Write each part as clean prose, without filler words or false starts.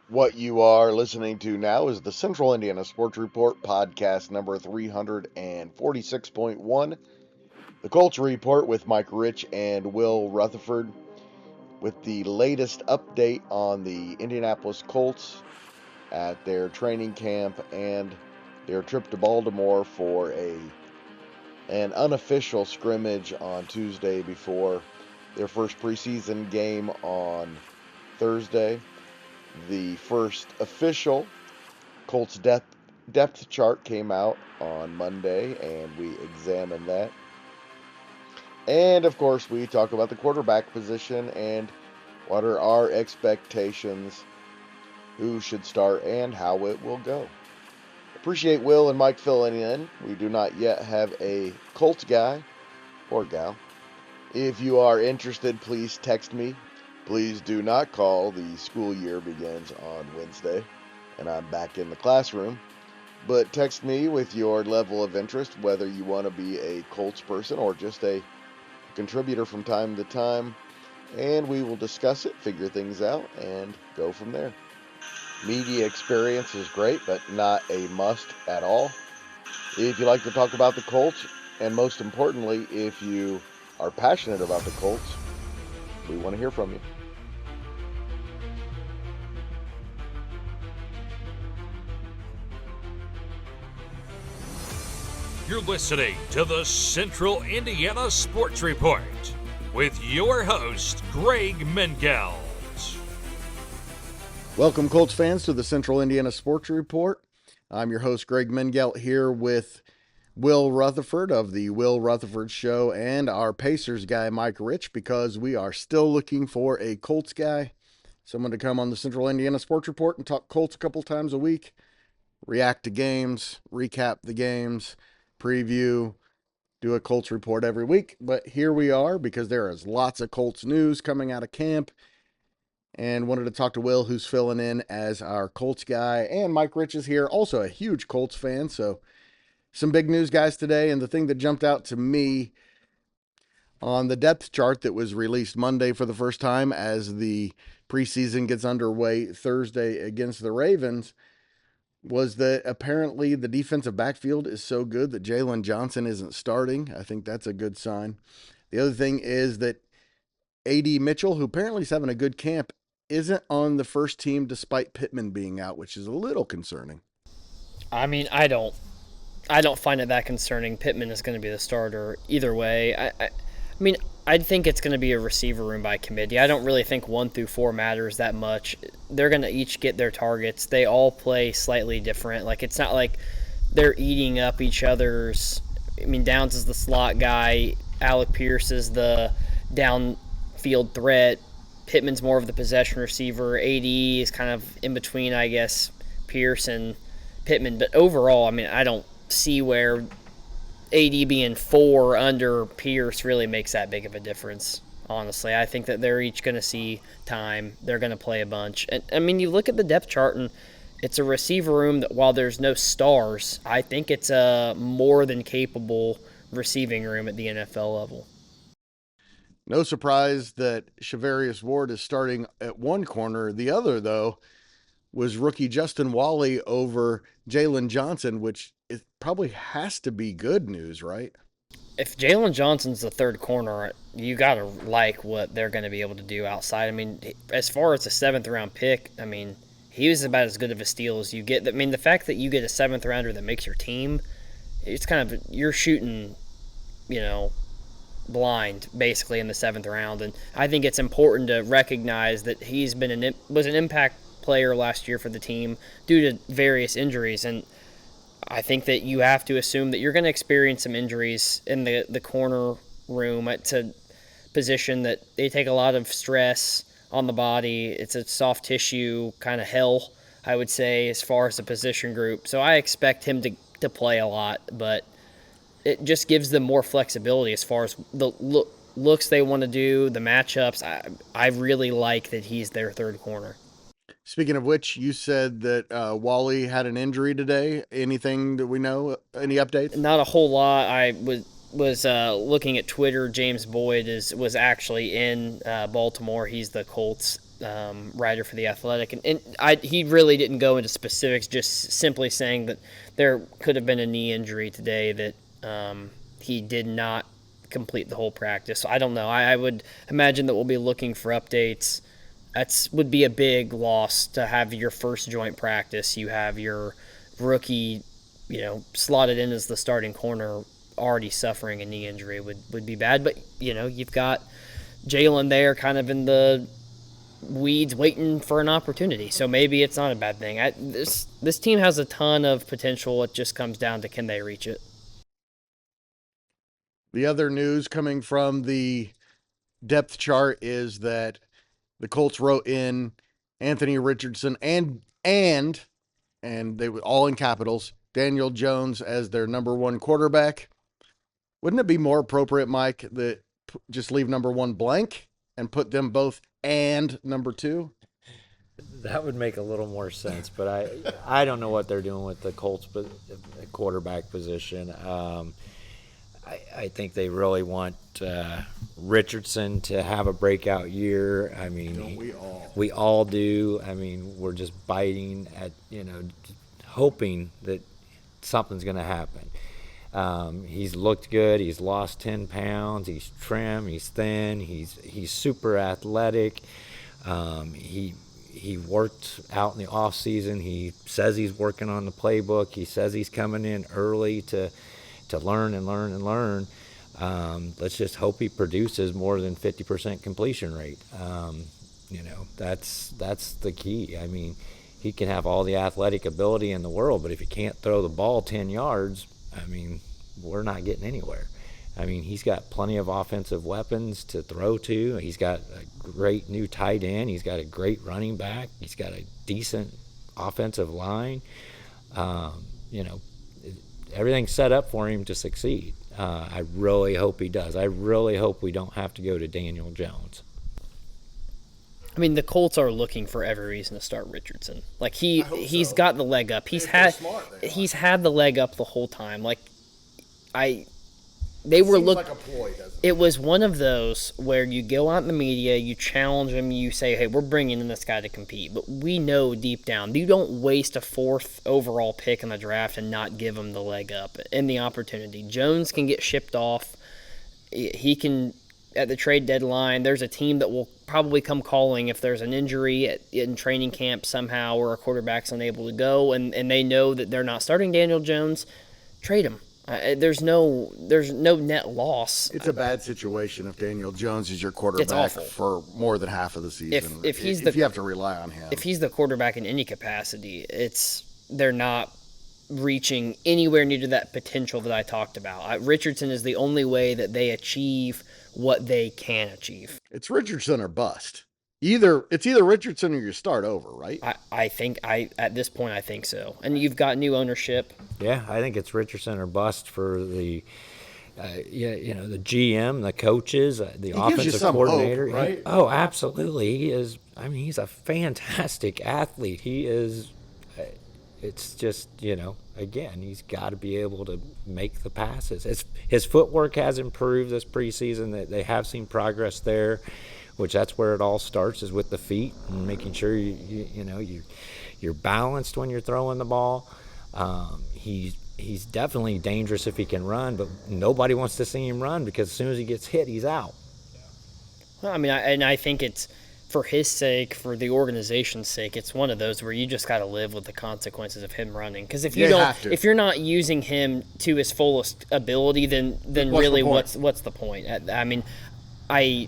What you are listening to now is the Central Indiana Sports Report podcast number 346.1. The Colts Report with Mike Rich and Will Rutherford with the latest update on the Indianapolis Colts at their training camp and their trip to Baltimore for an unofficial scrimmage on Tuesday before their first preseason game on Thursday. The first official Colts depth chart came out on Monday, and we examined that. And, of course, we talk about the quarterback position and what are our expectations, who should start, and how it will go. Appreciate Will and Mike filling in. We do not yet have a Colts guy or gal. If you are interested, please text me. Please do not call. The school year begins on Wednesday, and I'm back in the classroom. But text me with your level of interest, whether you want to be a Colts person or just a contributor from time to time, and we will discuss it, figure things out, and go from there. Media experience is great, but not a must at all. If you like to talk about the Colts, and most importantly, if you are passionate about the Colts, we want to hear from you. You're listening to the Central Indiana Sports Report with your host, Greg Mengelt. Welcome, Colts fans, to the Central Indiana Sports Report. I'm your host, Greg Mengelt, here with Will Rutherford of the Will Rutherford Show and our Pacers guy, Mike Rich, because we are still looking for a Colts guy, someone to come on the Central Indiana Sports Report and talk Colts a couple times a week, react to games, recap the games, preview, do a Colts report every week. But here we are because there is lots of Colts news coming out of camp, and wanted to talk to Will, who's filling in as our Colts guy, and Mike Rich is here, also a huge Colts fan. So some big news, guys, today. And the thing that jumped out to me on the depth chart that was released Monday for the first time as the preseason gets underway Thursday against the Ravens was that apparently the defensive backfield is so good that Jalen Johnson isn't starting. I think that's a good sign. The other thing is that A.D. Mitchell, who apparently is having a good camp, isn't on the first team despite Pittman being out, which is a little concerning. I mean, I don't find it that concerning. Pittman is going to be the starter either way. I mean, I think it's going to be a receiver room by committee. I don't really think 1 through 4 matters that much. They're going to each get their targets. They all play slightly different. Like, it's not like they're eating up each other's. I mean, Downs is the slot guy. Alec Pierce is the downfield threat. Pittman's more of the possession receiver. AD is kind of in between, I guess, Pierce and Pittman. But overall, I mean, I don't see where AD being 4 under Pierce really makes that big of a difference, honestly. I think that they're each going to see time. They're going to play a bunch. And, I mean, you look at the depth chart, and it's a receiver room that while there's no stars, I think it's a more than capable receiving room at the NFL level. No surprise that Shavarius Ward is starting at one corner. The other, though, was rookie Justin Wally over Jalen Johnson, which it probably has to be good news, right? If Jalen Johnson's the third corner, you got to like what they're going to be able to do outside. I mean, as far as a 7th-round pick, I mean, he was about as good of a steal as you get. I mean, the fact that you get a 7th-rounder that makes your team, it's kind of, you're shooting, blind basically in the 7th round. And I think it's important to recognize that he's was an impact player last year for the team due to various injuries, and I think that you have to assume that you're going to experience some injuries in the corner room at a position that they take a lot of stress on the body. It's a soft tissue kind of hell, I would say, as far as the position group. So I expect him to play a lot, but it just gives them more flexibility as far as the looks they want to do, the matchups. I really like that he's their third corner. Speaking of which, you said that Wally had an injury today. Anything that we know? Any updates? Not a whole lot. I was looking at Twitter. James Boyd was actually in Baltimore. He's the Colts writer for The Athletic, he really didn't go into specifics, just simply saying that there could have been a knee injury today that he did not complete the whole practice. So I don't know. I would imagine that we'll be looking for updates. That would be a big loss to have your first joint practice. You have your rookie, slotted in as the starting corner, already suffering a knee injury would be bad. But, you've got Jalen there kind of in the weeds waiting for an opportunity. So maybe it's not a bad thing. This team has a ton of potential. It just comes down to, can they reach it? The other news coming from the depth chart is that the Colts wrote in Anthony Richardson and they were all in capitals, Daniel Jones as their number one quarterback. Wouldn't it be more appropriate, Mike, that just leave number one blank and put them both and number two? That would make a little more sense, but I don't know what they're doing with the Colts quarterback position. I think they really want Richardson to have a breakout year. I mean, Don't we all do. I mean, we're just biting at, hoping that something's going to happen. He's looked good. He's lost 10 pounds. He's trim. He's thin. He's super athletic. He worked out in the off season. He says he's working on the playbook. He says he's coming in early to learn and learn and learn. Let's just hope he produces more than 50% completion rate. That's the key. I mean, he can have all the athletic ability in the world, but if he can't throw the ball 10 yards, I mean, we're not getting anywhere. I mean, he's got plenty of offensive weapons to throw to. He's got a great new tight end. He's got a great running back. He's got a decent offensive line. Everything's set up for him to succeed. I really hope he does. I really hope we don't have to go to Daniel Jones. I mean, the Colts are looking for every reason to start Richardson. Like he's got the leg up. He's had the leg up the whole time. They were looking like a ploy, doesn't it? It was one of those where you go out in the media, you challenge them, you say, "Hey, we're bringing in this guy to compete." But we know deep down, you don't waste a 4th overall pick in the draft and not give him the leg up and the opportunity. Jones can get shipped off. He can, at the trade deadline, there's a team that will probably come calling if there's an injury in training camp somehow or a quarterback's unable to go, and they know that they're not starting Daniel Jones. Trade him. There's no net loss. It's a bad situation if Daniel Jones is your quarterback for more than half of the season. If you have to rely on him. If he's the quarterback in any capacity, they're not reaching anywhere near to that potential that I talked about. Richardson is the only way that they achieve what they can achieve. It's Richardson or bust. It's either Richardson or you start over, right? I think at this point I think so. And you've got new ownership. Yeah, I think it's Richardson or bust for the the GM, the coaches, the offensive coordinator. Hope, right? Oh, absolutely. He is. I mean, he's a fantastic athlete. He is. It's just, again, he's got to be able to make the passes. His footwork has improved this preseason. They have seen progress there, which that's where it all starts, is with the feet and making sure you're balanced when you're throwing the ball. He's definitely dangerous if he can run, but nobody wants to see him run because as soon as he gets hit, he's out. Well, I mean, I think it's for his sake, for the organization's sake, it's one of those where you just got to live with the consequences of him running. Because if if you're not using him to his fullest ability, then really what's the point? I mean, I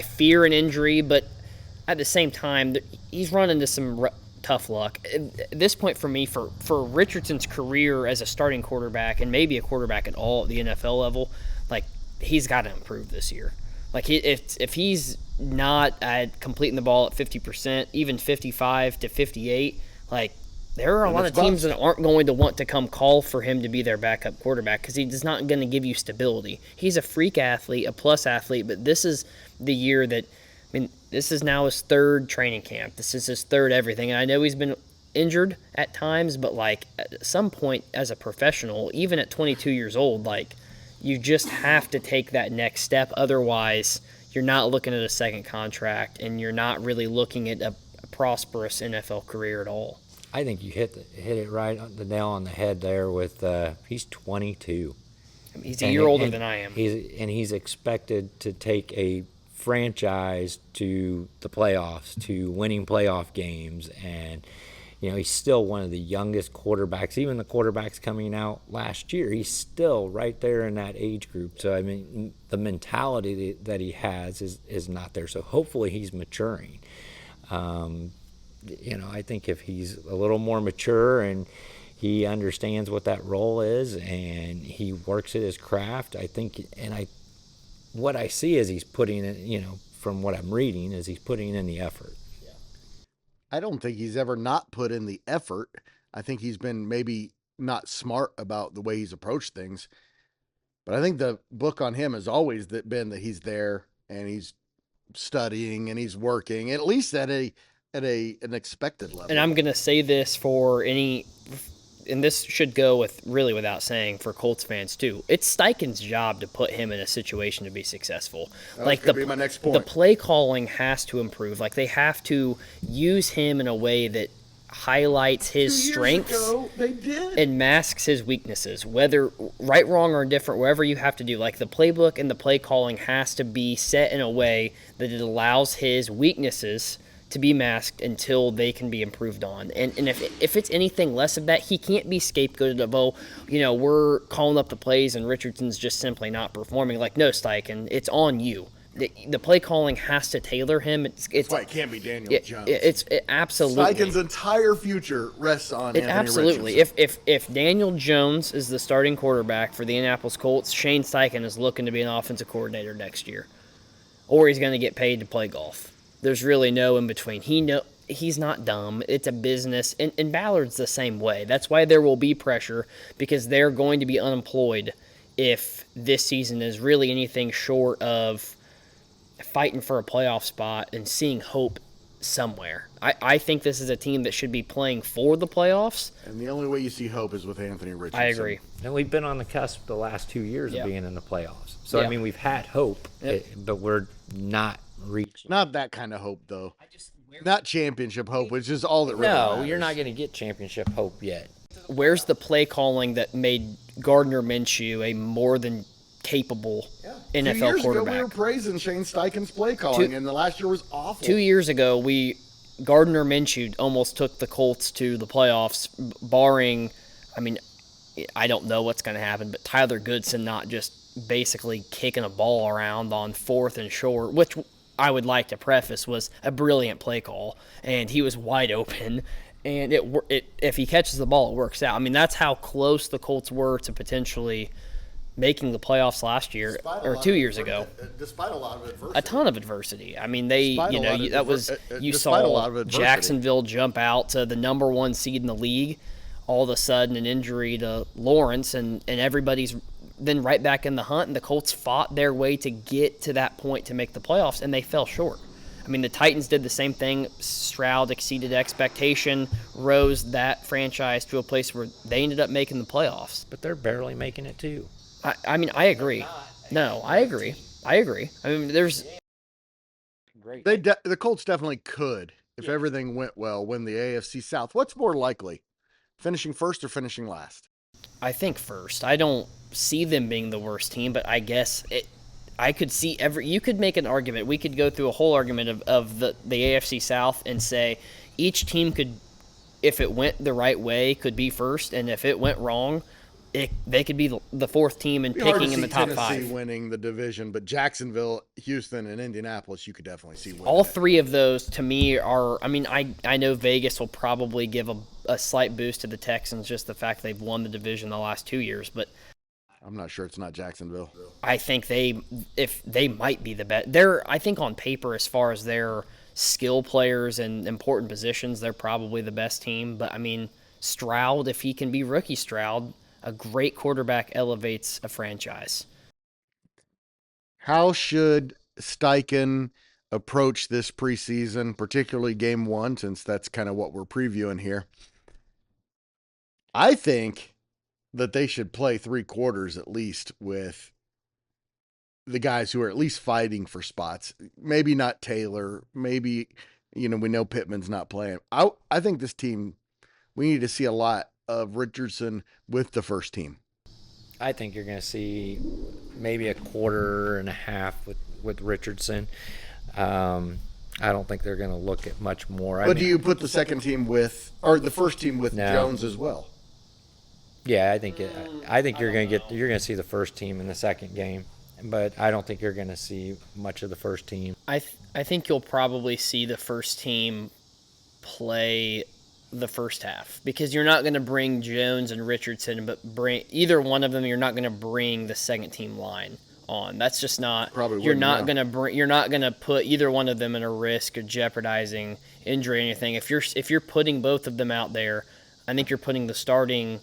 fear an injury, but at the same time, he's run into some tough luck. At this point for me, for Richardson's career as a starting quarterback and maybe a quarterback at all at the NFL level, he's got to improve this year. If he's not at completing the ball at 50%, even 55 to 58, there are a lot of teams that aren't going to want to come call for him to be their backup quarterback because he's not going to give you stability. He's a freak athlete, a plus athlete, but this is the year that, this is now his 3rd training camp. This is his 3rd everything. And I know he's been injured at times, but at some point as a professional, even at 22 years old, you just have to take that next step. Otherwise, you're not looking at a second contract, and you're not really looking at a prosperous NFL career at all. I think you hit it right on the nail on the head there with he's 22. I mean, he's a year older than I am. He's expected to take a franchise to the playoffs, to winning playoff games, and he's still one of the youngest quarterbacks. Even the quarterbacks coming out last year, he's still right there in that age group. So I mean, the mentality that he has is not there. So hopefully he's maturing. I think if he's a little more mature and he understands what that role is and he works at his craft, I think, what I see is he's putting in, from what I'm reading, is he's putting in the effort. I don't think he's ever not put in the effort. I think he's been maybe not smart about the way he's approached things. But I think the book on him has always been that he's there and he's studying and he's working, at least at an expected level. And I'm going to say this and this should go without saying for Colts fans too. It's Steichen's job to put him in a situation to be successful. That could be my next point. The play calling has to improve. Like, they have to use him in a way that highlights his strengths and masks his weaknesses, whether right, wrong, or indifferent, wherever you have to do. Like, the playbook and the play calling has to be set in a way that it allows his weaknesses to be masked until they can be improved on. And if it's anything less of that, he can't be scapegoated of, we're calling up the plays and Richardson's just simply not performing. Like, no, Steichen, it's on you. The play calling has to tailor him. That's why it can't be Daniel Jones. It absolutely. Steichen's entire future rests on Anthony absolutely. Richardson. If Daniel Jones is the starting quarterback for the Indianapolis Colts, Shane Steichen is looking to be an offensive coordinator next year, or he's going to get paid to play golf. There's really no in between. He's not dumb. It's a business, and Ballard's the same way. That's why there will be pressure, because they're going to be unemployed if this season is really anything short of fighting for a playoff spot and seeing hope somewhere. I think this is a team that should be playing for the playoffs. And the only way you see hope is with Anthony Richardson. I agree. And we've been on the cusp the last 2 years of being in the playoffs. So, Yeah. I mean, we've had hope, but we're not reaching. Not that kind of hope, though. Not championship hope, which is all that really matters. No, you're not going to get championship hope yet. Where's the play calling that made Gardner Minshew a more than capable NFL 2 years quarterback? ago, we were praising Shane Steichen's play calling, and the last year was awful. 2 years ago, Gardner Minshew almost took the Colts to the playoffs, barring, I don't know what's going to happen, but Tyler Goodson not just basically kicking a ball around on 4th and short, which I would like to preface was a brilliant play call, and he was wide open, and if he catches the ball, it works out. That's how close the Colts were to potentially making the playoffs last year or 2 years ago. Despite a lot of adversity. A ton of adversity. You Despite saw a lot of adversity. Jacksonville jump out to the number 1 seed in the league. All of a sudden, an injury to Lawrence, and everybody's then right back in the hunt, and the Colts fought their way to get to that point to make the playoffs, and they fell short. The Titans did the same thing. Stroud exceeded expectation, rose that franchise to a place where they ended up making the playoffs. But they're barely making it too. I agree. No, I agree. There's Great. The Colts definitely could, if everything went well, win the AFC South. What's more likely, finishing first or finishing last? I think first. I don't see them being the worst team, but I guess I could see you could make an argument. We could go through a whole argument of the AFC South and say each team could, if it went the right way, could be first, and if it went wrong, they could be the 4th team and picking in the top Tennessee 5. Winning the division, but Jacksonville, Houston, and Indianapolis, you could definitely see winning. All 3 of those, to me, are. I know Vegas will probably give a slight boost to the Texans, just the fact they've won the division the last 2 years, but I'm not sure it's not Jacksonville. I think they might be the best. I think on paper, as far as their skill players and important positions, they're probably the best team. But Stroud, if he can be rookie Stroud, a great quarterback elevates a franchise. How should Steichen approach this preseason, particularly game 1, since that's kind of what we're previewing here? I think that they should play 3 quarters at least with the guys who are at least fighting for spots. Maybe not Taylor. Maybe, we know Pittman's not playing. I think this team, we need to see a lot of Richardson with the first team. I think you're going to see maybe a quarter and a half with Richardson. I don't think they're going to look at much more. But do you put the second team with, or the first team with Jones as well? Yeah, I think you're going to see the first team in the second game, but I don't think you're going to see much of the first team. I think you'll probably see the first team play the first half, because you're not going to bring Jones and Richardson, but bring either one of them. You're not going to bring the second team line on. That's just not. Probably you're not going to bring. You're not going to put either one of them in a risk of jeopardizing injury or anything. If you're putting both of them out there, I think you're putting the starting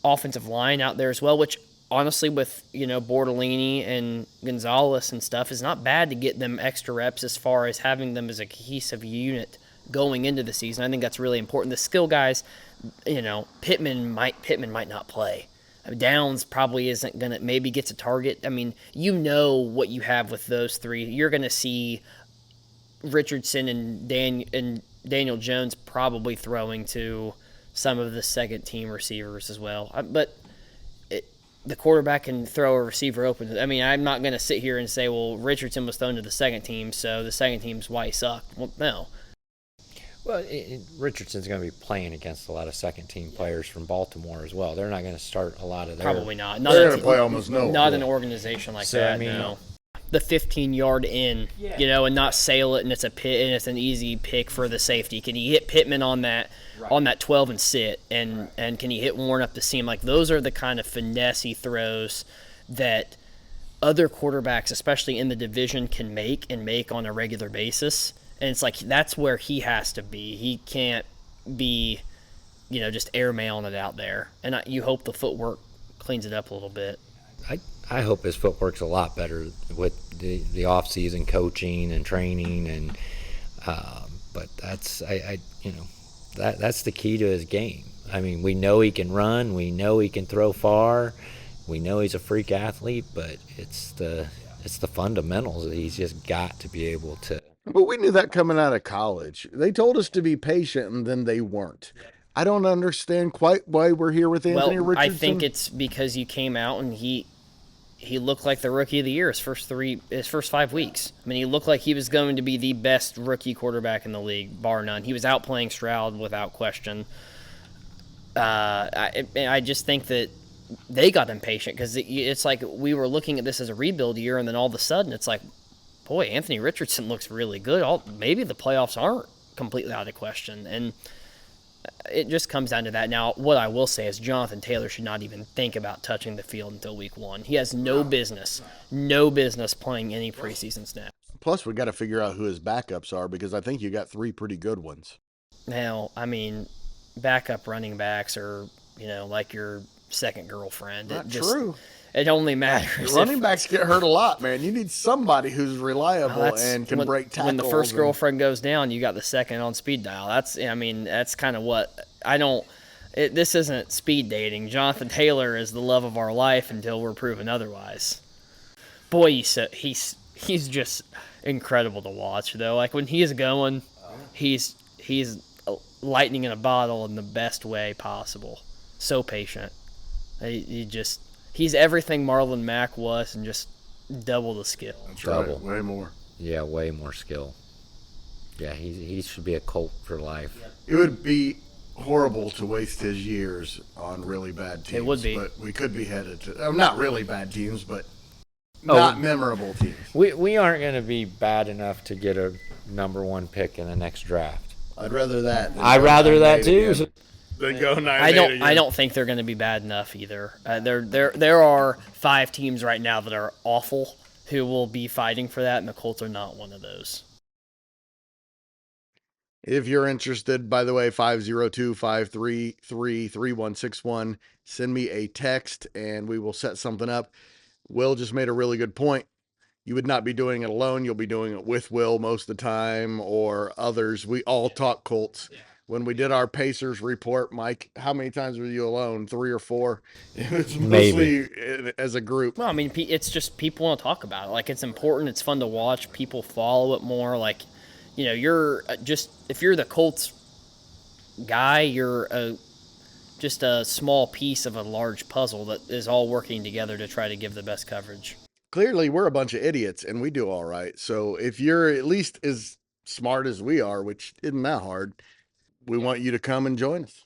offensive line out there as well, which honestly, with Bortolini and Gonzalez and stuff, is not bad to get them extra reps as far as having them as a cohesive unit going into the season. I think that's really important. The skill guys, Pittman might not play. Downs probably isn't going to, maybe gets a target. I mean, what you have with those three. You're going to see Richardson and Daniel Jones probably throwing to some of the second team receivers as well. But the quarterback can throw a receiver open. I mean, I'm not going to sit here and say, well, Richardson was thrown to the second team, so the second team's why he sucked. Well, no. Well, Richardson's going to be playing against a lot of second-team players from Baltimore as well. They're not going to start a lot of their... Probably not. They're going to play almost no. Not an organization like that, no. The 15-yard in, and not sail it, and it's an easy pick for the safety. Can he hit Pittman on that 12 and sit, and can he hit Warren up the seam? Like, those are the kind of finesse throws that other quarterbacks, especially in the division, can make on a regular basis. And it's like, that's where he has to be. He can't be, just airmailing it out there. And you hope the footwork cleans it up a little bit. I hope his footwork's a lot better with the off-season coaching and training, and but that's that's the key to his game. I mean, we know he can run, we know he can throw far, we know he's a freak athlete, but it's the fundamentals that he's just got to be able to. But we knew that coming out of college. They told us to be patient, and then they weren't. I don't understand quite why we're here with Anthony Richardson. I think it's because you came out and he looked like the rookie of the year his first 5 weeks. I mean, he looked like he was going to be the best rookie quarterback in the league, bar none. He was outplaying Stroud without question. I just think that they got impatient, because it's like we were looking at this as a rebuild year, and then all of a sudden it's like, boy, Anthony Richardson looks really good. Maybe the playoffs aren't completely out of question. And it just comes down to that. Now, what I will say is Jonathan Taylor should not even think about touching the field until week 1. He has no business playing any preseason snaps. Plus, we got to figure out who his backups are, because I think you got 3 pretty good ones. Now, I mean, backup running backs are, like your second girlfriend. Not true. It only matters. Running backs get hurt a lot, man. You need somebody who's reliable and can break tackles. When the first girlfriend goes down, you got the second on speed dial. That's kind of what I don't. This isn't speed dating. Jonathan Taylor is the love of our life until we're proven otherwise. Boy, he's just incredible to watch, though. Like, when he is going, he's lightning in a bottle in the best way possible. So patient. He's everything Marlon Mack was, and just double the skill. That's right. Way more. Yeah, way more skill. Yeah, he should be a Colt for life. It would be horrible to waste his years on really bad teams. It would be. But we could be headed to not really bad teams, but not memorable teams. We aren't going to be bad enough to get a number 1 pick in the next draft. I'd rather that. I'd rather that too. Then go 9-8 I don't think they're going to be bad enough either. There are 5 teams right now that are awful who will be fighting for that, and the Colts are not one of those. If you're interested, by the way, 502-533-3161. Send me a text, and we will set something up. Will just made a really good point. You would not be doing it alone. You'll be doing it with Will most of the time, or others. We all talk Colts. when we did our Pacers report, Mike, how many times were you alone? 3 or 4? It was Maybe. mostly as a group. Well, I mean, it's just people want to talk about it. Like, it's important. It's fun to watch. People follow it more. Like, you're just if you're the Colts guy, you're just a small piece of a large puzzle that is all working together to try to give the best coverage. Clearly, we're a bunch of idiots, and we do all right. So if you're at least as smart as we are, which isn't that hard, we want you to come and join us.